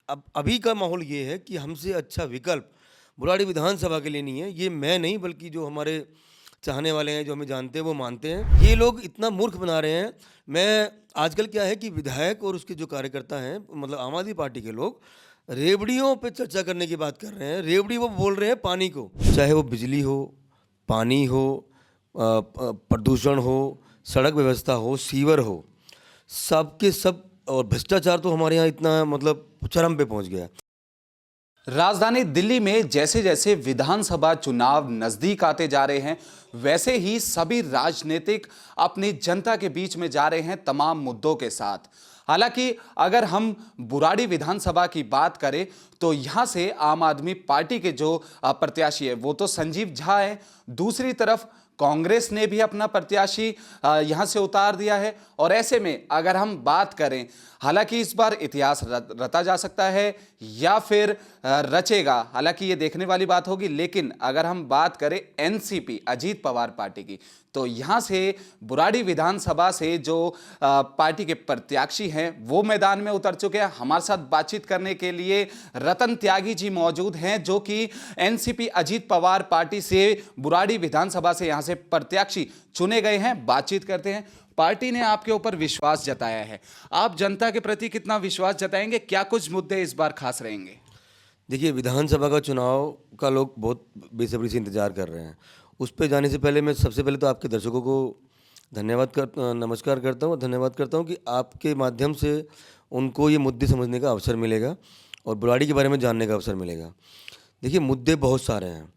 अब अभी का माहौल ये है कि हमसे अच्छा विकल्प बुराड़ी विधानसभा के लिए नहीं है। ये मैं नहीं बल्कि जो हमारे चाहने वाले हैं, जो हमें जानते हैं, वो मानते हैं। ये लोग इतना मूर्ख बना रहे हैं। मैं आजकल क्या है कि विधायक और उसके जो कार्यकर्ता हैं, मतलब आम आदमी पार्टी के लोग, रेवड़ियों पे चर्चा करने की बात कर रहे हैं। रेवड़ी वो बोल रहे हैं पानी को, चाहे वो बिजली हो, पानी हो, प्रदूषण हो, सड़क व्यवस्था हो, सीवर हो, सब के सब। और भ्रष्टाचार तो हमारे यहाँ इतना मतलब चरम पे पहुंच गया है। राजधानी दिल्ली में जैसे जैसे विधानसभा चुनाव नजदीक आते जा रहे हैं, वैसे ही सभी राजनीतिक अपनी जनता के बीच में जा रहे हैं तमाम मुद्दों के साथ। हालांकि अगर हम बुराड़ी विधानसभा की बात करें तो यहां से आम आदमी पार्टी के जो प्रत्याशी है वो तो संजीव झा है। दूसरी तरफ कांग्रेस ने भी अपना प्रत्याशी यहां से उतार दिया है। और ऐसे में अगर हम बात करें, हालांकि इस बार इतिहास रचा जा सकता है या फिर रचेगा, हालांकि ये देखने वाली बात होगी। लेकिन अगर हम बात करें एनसीपी अजीत पवार पार्टी की, तो यहां से बुराड़ी विधानसभा से जो पार्टी के प्रत्याशी हैं वो मैदान में उतर चुके हैं। हमारे साथ बातचीत करने के लिए रतन त्यागी जी मौजूद हैं, जो कि एनसीपी अजीत पवार पार्टी से बुराड़ी विधानसभा से यहां से प्रत्याशी चुने गए हैं। बातचीत करते हैं। पार्टी ने आपके ऊपर विश्वास जताया है, आप जनता के प्रति कितना विश्वास जताएंगे? क्या कुछ मुद्दे इस बार खास रहेंगे? देखिए, विधानसभा का चुनाव का लोग बहुत बेसब्री से इंतजार कर रहे हैं। उस पे जाने से पहले मैं सबसे पहले तो आपके दर्शकों को नमस्कार करता हूँ और धन्यवाद करता हूँ कि आपके माध्यम से उनको ये मुद्दे समझने का अवसर मिलेगा और बुराड़ी के बारे में जानने का अवसर मिलेगा। देखिए, मुद्दे बहुत सारे हैं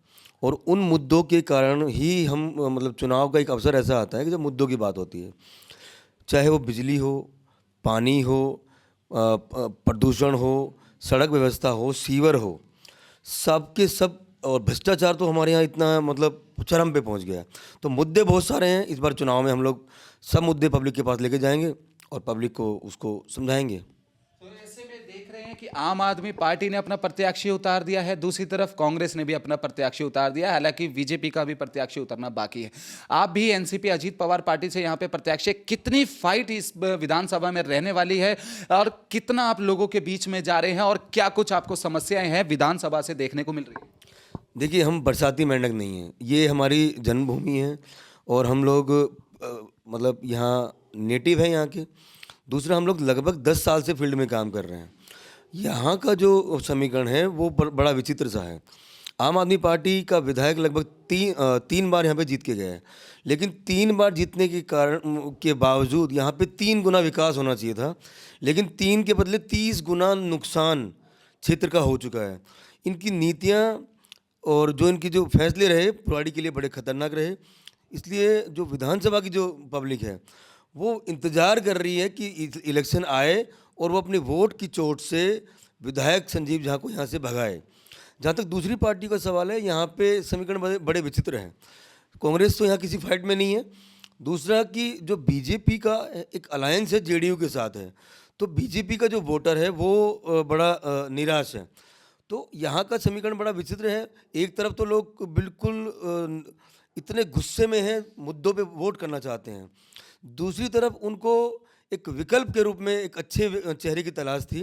और उन मुद्दों के कारण ही हम मतलब चुनाव का एक अवसर ऐसा आता है कि जब मुद्दों की बात होती है, चाहे वो बिजली हो, पानी हो, प्रदूषण हो, सड़क व्यवस्था हो, सीवर हो, सब के सब। और भ्रष्टाचार तो हमारे यहाँ इतना मतलब चरम पे पहुंच गया है। तो मुद्दे बहुत सारे हैं। इस बार चुनाव में हम लोग सब मुद्दे पब्लिक के पास लेके जाएंगे और पब्लिक को उसको समझाएंगे। तो ऐसे में देख रहे हैं कि आम आदमी पार्टी ने अपना प्रत्याशी उतार दिया है, दूसरी तरफ कांग्रेस ने भी अपना प्रत्याशी उतार दिया है। हालांकि बीजेपी का भी प्रत्याशी उतरना बाकी है। आप भी एनसीपी अजीत पवार पार्टी से यहाँ पे प्रत्याशी, कितनी फाइट इस विधानसभा में रहने वाली है और कितना आप लोगों के बीच में जा रहे हैं और क्या कुछ आपको समस्याएं हैं विधानसभा से देखने को मिल रही है? देखिए, हम बरसाती मेंढक नहीं हैं। ये हमारी जन्मभूमि है और हम लोग मतलब यहाँ नेटिव हैं यहाँ के। दूसरा, हम लोग लगभग 10 साल से फील्ड में काम कर रहे हैं। यहाँ का जो समीकरण है वो बड़ा विचित्र सा है। आम आदमी पार्टी का विधायक लगभग 3 बार यहाँ पे जीत के गए हैं, लेकिन 3 बार जीतने के कारण के बावजूद यहाँ पे 3 गुना विकास होना चाहिए था, लेकिन 3 के बदले 30 गुना नुकसान क्षेत्र का हो चुका है। इनकी नीतियाँ और जो इनकी जो फैसले रहे बुराड़ी के लिए बड़े खतरनाक रहे। इसलिए जो विधानसभा की जो पब्लिक है वो इंतज़ार कर रही है कि इलेक्शन आए और वो अपने वोट की चोट से विधायक संजीव झा को यहाँ से भगाए। जहाँ तक दूसरी पार्टी का सवाल है, यहाँ पे समीकरण बड़े बड़े विचित्र हैं। कांग्रेस तो यहाँ किसी फाइट में नहीं है। दूसरा कि जो बीजेपी का एक अलायंस है जेडीयू के साथ है, तो बीजेपी का जो वोटर है वो बड़ा निराश है। तो यहाँ का समीकरण बड़ा विचित्र है। एक तरफ तो लोग बिल्कुल इतने गुस्से में हैं, मुद्दों पे वोट करना चाहते हैं। दूसरी तरफ उनको एक विकल्प के रूप में एक अच्छे चेहरे की तलाश थी।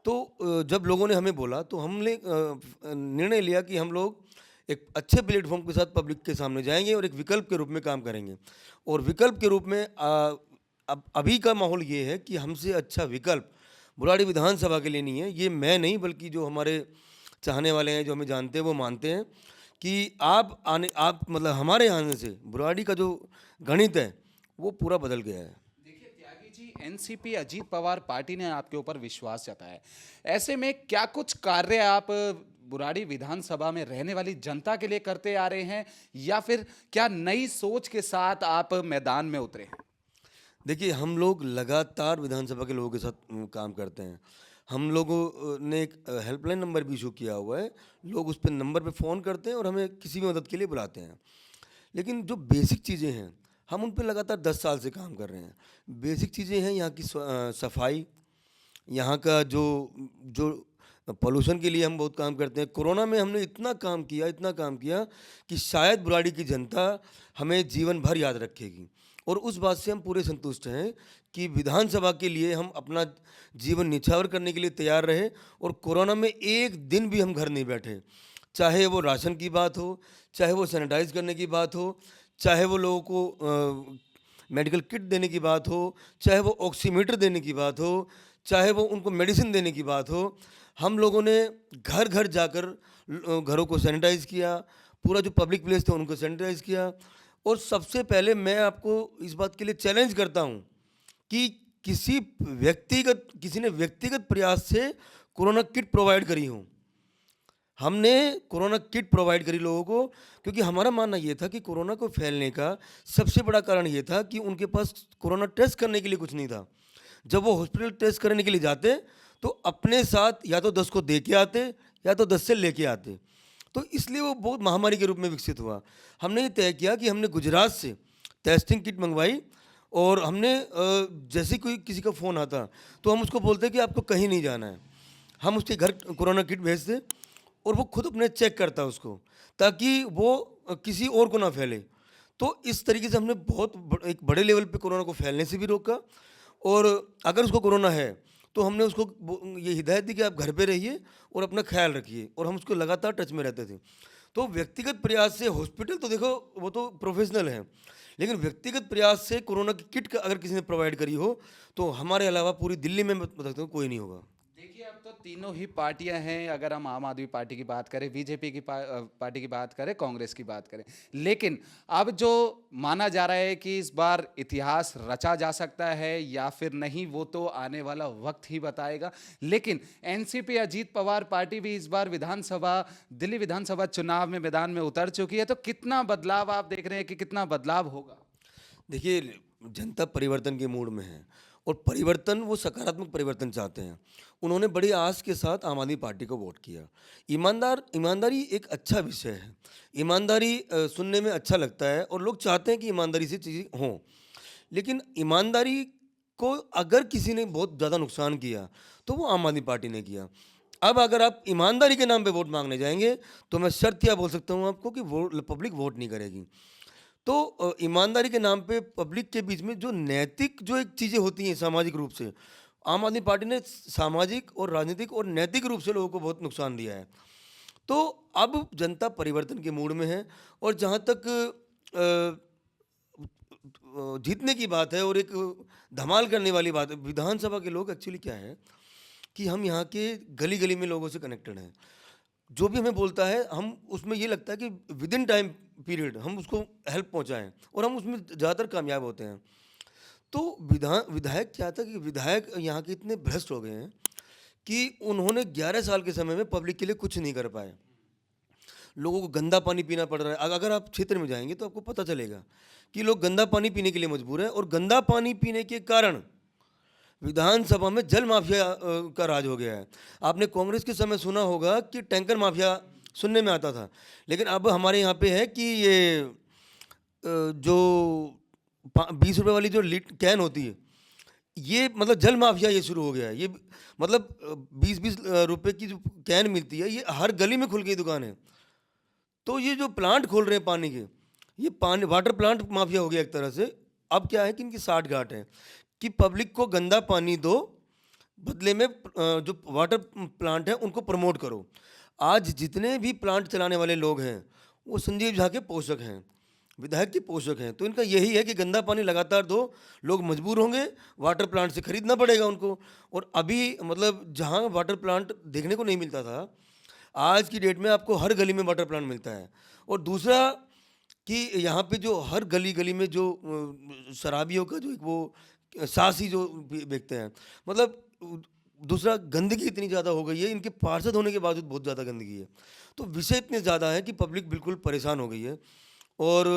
तो जब लोगों ने हमें बोला तो हमने निर्णय लिया कि हम लोग एक अच्छे प्लेटफॉर्म के साथ पब्लिक के सामने जाएंगे और एक विकल्प के रूप में काम करेंगे। और विकल्प के रूप में अब अभी का माहौल ये है कि हमसे अच्छा विकल्प बुराड़ी विधानसभा के लिए नहीं है। ये मैं नहीं बल्कि जो हमारे चाहने वाले हैं, जो हमें जानते हैं, वो मानते हैं कि आप मतलब हमारे आने से बुराड़ी का जो गणित है वो पूरा बदल गया है। देखिए त्यागी जी, एनसीपी अजीत पवार पार्टी ने आपके ऊपर विश्वास जताया है। ऐसे में क्या कुछ कार्य आप बुराड़ी विधानसभा में रहने वाली जनता के लिए करते आ रहे हैं या फिर क्या नई सोच के साथ आप मैदान में उतरे हैं? देखिए, हम लोग लगातार विधानसभा के लोगों के साथ काम करते हैं। हम लोगों ने एक हेल्पलाइन नंबर भी इशू किया हुआ है। लोग उस पे नंबर पे फ़ोन करते हैं और हमें किसी भी मदद के लिए बुलाते हैं। लेकिन जो बेसिक चीज़ें हैं, हम उन पे लगातार 10 साल से काम कर रहे हैं। बेसिक चीज़ें हैं यहाँ की सफाई, यहाँ का जो जो पॉल्यूशन के लिए हम बहुत काम करते हैं। कोरोना में हमने इतना काम किया कि शायद बुराड़ी की जनता हमें जीवन भर याद रखेगी। और उस बात से हम पूरे संतुष्ट हैं कि विधानसभा के लिए हम अपना जीवन निछावर करने के लिए तैयार रहे और कोरोना में एक दिन भी हम घर नहीं बैठे। चाहे वो राशन की बात हो, चाहे वो सैनिटाइज करने की बात हो, चाहे वो लोगों को मेडिकल किट देने की बात हो, चाहे वो ऑक्सीमीटर देने की बात हो, चाहे वो उनको मेडिसिन देने की बात हो, हम लोगों ने घर घर जाकर घरों को सैनिटाइज किया, पूरा जो पब्लिक प्लेस थे उनको सैनिटाइज किया। और सबसे पहले मैं आपको इस बात के लिए चैलेंज करता हूँ कि किसी ने व्यक्तिगत प्रयास से कोरोना किट प्रोवाइड करी हो। हमने कोरोना किट प्रोवाइड करी लोगों को, क्योंकि हमारा मानना ये था कि कोरोना को फैलने का सबसे बड़ा कारण ये था कि उनके पास कोरोना टेस्ट करने के लिए कुछ नहीं था। जब वो हॉस्पिटल टेस्ट करने के लिए जाते तो अपने साथ या तो 10 को दे के आते या तो 10 से लेके आते। तो इसलिए वो बहुत महामारी के रूप में विकसित हुआ। हमने ये तय किया कि हमने गुजरात से टेस्टिंग किट मंगवाई और हमने जैसे कोई किसी का फ़ोन आता तो हम उसको बोलते कि आपको कहीं नहीं जाना है, हम उसके घर कोरोना किट भेजते और वो खुद अपने चेक करता उसको, ताकि वो किसी और को ना फैले। तो इस तरीके से हमने एक बड़े लेवल पे कोरोना को फैलने से भी रोका। और अगर उसको कोरोना है तो हमने उसको ये हिदायत दी कि आप घर पे रहिए और अपना ख्याल रखिए, और हम उसको लगातार टच में रहते थे। तो व्यक्तिगत प्रयास से हॉस्पिटल तो देखो वो तो प्रोफेशनल हैं, लेकिन व्यक्तिगत प्रयास से कोरोना की किट अगर किसी ने प्रोवाइड करी हो तो हमारे अलावा पूरी दिल्ली में मैं बता सकता हूँ कोई नहीं होगा। देखिए, अब तो तीनों ही पार्टियां हैं। अगर हम आम आदमी पार्टी की बात करें, बीजेपी की पार्टी की बात करें, कांग्रेस की बात करें, लेकिन अब जो माना जा रहा है कि इस बार इतिहास रचा जा सकता है या फिर नहीं, वो तो आने वाला वक्त ही बताएगा। लेकिन एनसीपी अजीत पवार पार्टी भी इस बार दिल्ली विधानसभा चुनाव में मैदान में उतर चुकी है। तो कितना बदलाव आप देख रहे हैं कि कितना बदलाव होगा? देखिए, जनता परिवर्तन के मूड में है और परिवर्तन, वो सकारात्मक परिवर्तन चाहते हैं। उन्होंने बड़ी आस के साथ आम आदमी पार्टी को वोट किया। ईमानदारी एक अच्छा विषय है। ईमानदारी सुनने में अच्छा लगता है और लोग चाहते हैं कि ईमानदारी से चीज़ें हों। लेकिन ईमानदारी को अगर किसी ने बहुत ज़्यादा नुकसान किया तो वो आम आदमी पार्टी ने किया। अब अगर आप ईमानदारी के नाम पे वोट मांगने जाएंगे तो मैं शर्त यह बोल सकता हूँ आपको कि पब्लिक वोट नहीं करेगी। तो ईमानदारी के नाम पे पब्लिक के बीच में जो नैतिक जो एक चीज़ें होती हैं सामाजिक रूप से, आम आदमी पार्टी ने सामाजिक और राजनीतिक और नैतिक रूप से लोगों को बहुत नुकसान दिया है। तो अब जनता परिवर्तन के मूड में है। और जहाँ तक जीतने की बात है और एक धमाल करने वाली बात है, विधानसभा के लोग एक्चुअली क्या है कि हम यहाँ के गली गली में लोगों से कनेक्टेड हैं। जो भी हमें बोलता है हम उसमें ये लगता है कि विद इन टाइम पीरियड हम उसको हेल्प पहुंचाएं और हम उसमें ज़्यादातर कामयाब होते हैं। तो विधायक क्या था कि विधायक यहाँ के इतने भ्रष्ट हो गए हैं कि उन्होंने 11 साल के समय में पब्लिक के लिए कुछ नहीं कर पाए। लोगों को गंदा पानी पीना पड़ रहा है। अगर आप क्षेत्र में जाएंगे तो आपको पता चलेगा कि लोग गंदा पानी पीने के लिए मजबूर हैं, और गंदा पानी पीने के कारण विधानसभा में जल माफिया का राज हो गया है। आपने कांग्रेस के समय सुना होगा कि टैंकर माफिया सुनने में आता था, लेकिन अब हमारे यहाँ पे है कि ये जो 20 रुपए वाली जो कैन होती है, ये मतलब जल माफिया ये शुरू हो गया है। ये मतलब 20-20 रुपए की जो कैन मिलती है, ये हर गली में खुल गई दुकान है। तो ये जो प्लांट खोल रहे हैं पानी के, ये पानी वाटर प्लांट माफिया हो गया एक तरह से। अब क्या है कि इनकी साठ गांठ है कि पब्लिक को गंदा पानी दो, बदले में जो वाटर प्लांट है उनको प्रमोट करो। आज जितने भी प्लांट चलाने वाले लोग हैं वो संजीव झा के पोषक हैं, विधायक के पोषक हैं। तो इनका यही है कि गंदा पानी लगातार दो, लोग मजबूर होंगे, वाटर प्लांट से खरीदना पड़ेगा उनको। और अभी मतलब जहाँ वाटर प्लांट देखने को नहीं मिलता था, आज की डेट में आपको हर गली में वाटर प्लांट मिलता है। और दूसरा कि यहाँ पे जो हर गली गली में जो शराबियों का जो एक वो सासी जो बेचते हैं, मतलब दूसरा गंदगी इतनी ज़्यादा हो गई है, इनके पार्षद होने के बावजूद बहुत ज़्यादा गंदगी है। तो विषय इतने ज़्यादा है कि पब्लिक बिल्कुल परेशान हो गई है। और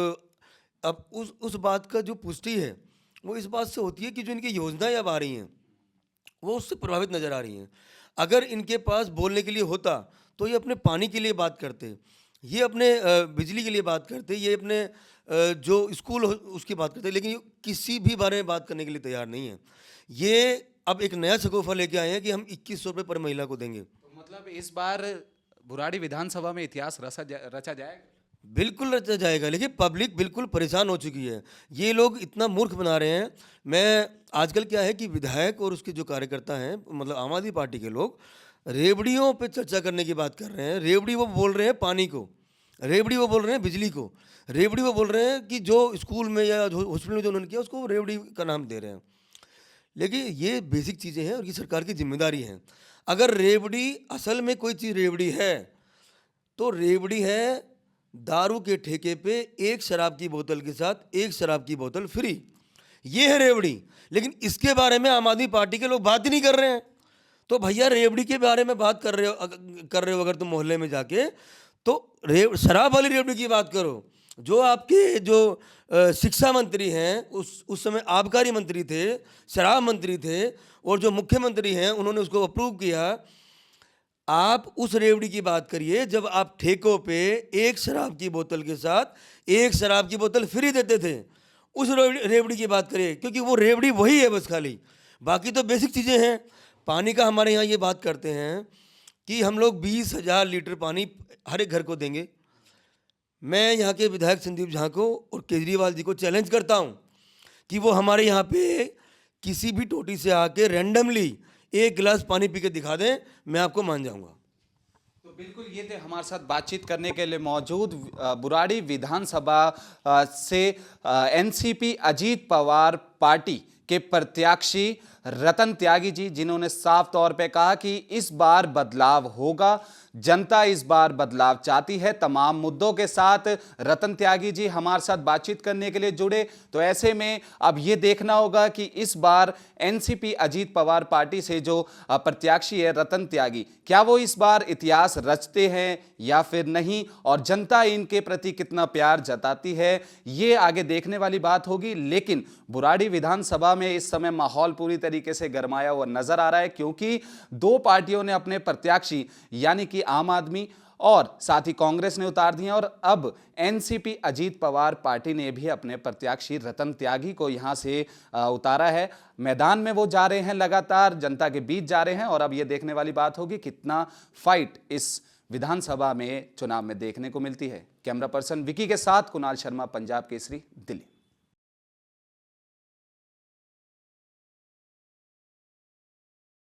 अब उस बात का जो पुष्टि है वो इस बात से होती है कि जो इनकी योजनाएं अब आ रही हैं वो उससे प्रभावित नज़र आ रही हैं। अगर इनके पास बोलने के लिए होता तो ये अपने पानी के लिए बात करते, ये अपने बिजली के लिए बात करते, ये अपने जो स्कूल उसकी बात करते, लेकिन ये किसी भी बारे में बात करने के लिए तैयार नहीं है। ये अब एक नया शगुफा लेके आए हैं कि हम 2100 रुपये पर महिला को देंगे। तो मतलब इस बार बुराड़ी विधानसभा में इतिहास रचा जाएगा? बिल्कुल रचा जाएगा, लेकिन पब्लिक बिल्कुल परेशान हो चुकी है। ये लोग इतना मूर्ख बना रहे हैं। मैं आजकल क्या है कि विधायक और उसके जो कार्यकर्ता हैं, मतलब आम आदमी पार्टी के लोग, रेवड़ियों पे चर्चा करने की बात कर रहे हैं। रेवड़ी वो बोल रहे हैं पानी को, रेवड़ी वो बोल रहे हैं बिजली को, रेवड़ी वो बोल रहे हैं कि जो स्कूल में या हॉस्पिटल में जो उन्होंने किया उसको रेवड़ी का नाम दे रहे हैं। लेकिन ये बेसिक चीज़ें हैं और ये सरकार की जिम्मेदारी है। अगर रेवड़ी असल में कोई चीज़ रेवड़ी है तो रेवड़ी है दारू के ठेके पे एक शराब की बोतल के साथ एक शराब की बोतल फ्री, ये है रेवड़ी। लेकिन इसके बारे में आम आदमी पार्टी के लोग बात ही नहीं कर रहे हैं। तो भैया रेवड़ी के बारे में बात कर रहे हो अगर तुम मोहल्ले में जाके, तो शराब वाली रेवड़ी की बात करो। जो आपके जो शिक्षा मंत्री हैं, उस समय आबकारी मंत्री थे, शराब मंत्री थे, और जो मुख्यमंत्री हैं उन्होंने उसको अप्रूव किया। आप उस रेवड़ी की बात करिए जब आप ठेकों पे एक शराब की बोतल के साथ एक शराब की बोतल फ्री देते थे, उस रेवड़ी की बात करिए, क्योंकि वो रेवड़ी वही है बस खाली। बाकी तो बेसिक चीज़ें हैं। पानी का हमारे यहाँ ये बात करते हैं कि हम लोग 20,000 लीटर पानी हर एक घर को देंगे। मैं यहाँ के विधायक संदीप झा को और केजरीवाल जी को चैलेंज करता हूँ कि वो हमारे यहाँ पे किसी भी टोटी से आके रैंडमली एक गिलास पानी पी के दिखा दें, मैं आपको मान जाऊँगा। तो बिल्कुल ये थे हमारे साथ बातचीत करने के लिए मौजूद बुराड़ी विधानसभा से एनसीपी अजीत पवार पार्टी के प्रत्याशी रतन त्यागी जी, जिन्होंने साफ तौर पे कहा कि इस बार बदलाव होगा, जनता इस बार बदलाव चाहती है। तमाम मुद्दों के साथ रतन त्यागी जी हमारे साथ बातचीत करने के लिए जुड़े। तो ऐसे में अब ये देखना होगा कि इस बार एनसीपी अजीत पवार पार्टी से जो प्रत्याशी है रतन त्यागी, क्या वो इस बार इतिहास रचते हैं या फिर नहीं, और जनता इनके प्रति कितना प्यार जताती है, ये आगे देखने वाली बात होगी। लेकिन बुराड़ी विधानसभा में इस समय माहौल पूरी तरीके से गरमाया हुआ नजर आ रहा है, क्योंकि दो पार्टियों ने अपने प्रत्याशी यानी कि आम आदमी और साथ ही कांग्रेस ने उतार दिए, और अब एनसीपी अजीत पवार पार्टी ने भी अपने प्रत्याशी रतन त्यागी को यहां से उतारा है। मैदान में वो जा रहे हैं, लगातार जनता के बीच जा रहे हैं, और अब ये देखने वाली बात होगी कितना फाइट इस विधानसभा में चुनाव में देखने को मिलती है। कैमरा पर्सन विकी के साथ कुणाल शर्मा, पंजाब केसरी, दिल्ली।